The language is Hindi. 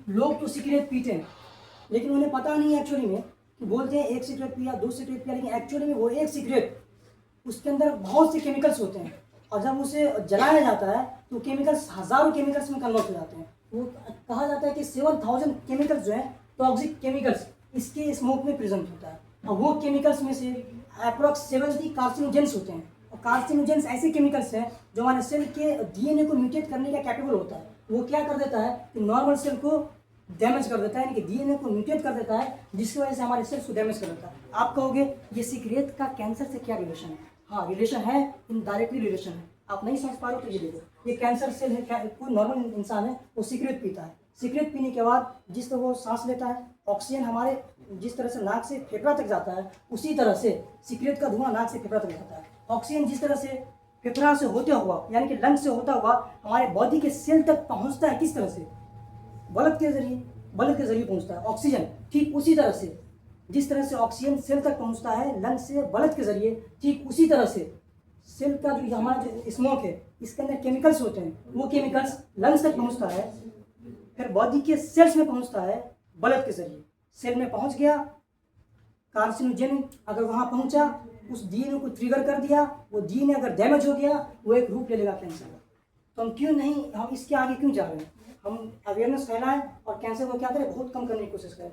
लोग तो सिगरेट पीते हैं, लेकिन उन्हें पता नहीं है एक्चुअली में कि बोलते हैं एक सिगरेट पिया, दो सिगरेट पिया, लेकिन एक्चुअली में वो एक सिगरेट, उसके अंदर बहुत से केमिकल्स होते हैं, और जब उसे जलाया जाता है तो केमिकल्स हज़ारों केमिकल्स में कन्वर्ट हो जाते हैं। वो कहा जाता है कि 7000 केमिकल्स जो हैं, टॉक्सिक केमिकल्स, इसके स्मोक में प्रेजेंट होता है। और वो केमिकल्स में से अप्रॉक्स 70 कार्सिनोजेंस होते हैं। और कार्सिनोजेंस ऐसे केमिकल्स हैं जो हमारे सेल के डीएनए को म्यूटेट करने का कैपेबल होता है। वो क्या कर देता है कि नॉर्मल सेल को डैमेज कर देता है, यानी कि डीएनए को म्यूटेट कर देता है, जिसकी वजह से हमारे सेल्स को डैमेज कर देता है। आप कहोगे ये सिगरेट का कैंसर से क्या रिलेशन है? हाँ, रिलेशन है, इनडायरेक्टली रिलेशन है। आप नहीं समझ पा रहे हो तो ये देखो, ये कैंसर सेल है, कोई नॉर्मल इंसान है वो सिगरेट पीता है, सिगरेट पीने के बाद जिस तरह वो सांस लेता है, ऑक्सीजन हमारे जिस तरह से नाक से फेफड़ा तक जाता है, उसी तरह से सिगरेट का धुआं नाक से फेफड़ा तक जाता है। ऑक्सीजन जिस तरह से फेफड़ा से होते हुआ, यानी कि लंग से होता हुआ हमारे बॉडी के सेल तक पहुंचता है, किस तरह से? बल्ब के जरिए पहुंचता है ऑक्सीजन। ठीक उसी तरह से जिस तरह से ऑक्सीजन सेल तक पहुंचता है लंग से बल्ब के जरिए, ठीक उसी तरह से सेल का जो हमारा जो स्मोक है, इसके अंदर केमिकल्स होते हैं, वो केमिकल्स लंग्स तक पहुंचता है, फिर बॉडी के सेल्स में पहुंचता है बल्ब के जरिए। सेल में पहुंच गया, कार्सिनोजेन अगर वहां पहुंचा, उस डीएनए को ट्रिगर कर दिया, वो डीएनए अगर डैमेज हो गया, वो एक रूप ले लेगा कैंसर का। तो हम क्यों नहीं, हम इसके आगे क्यों जा रहे हैं? हम अवेयरनेस फैलाएं और कैंसर को क्या करें, बहुत कम करने की कोशिश करें।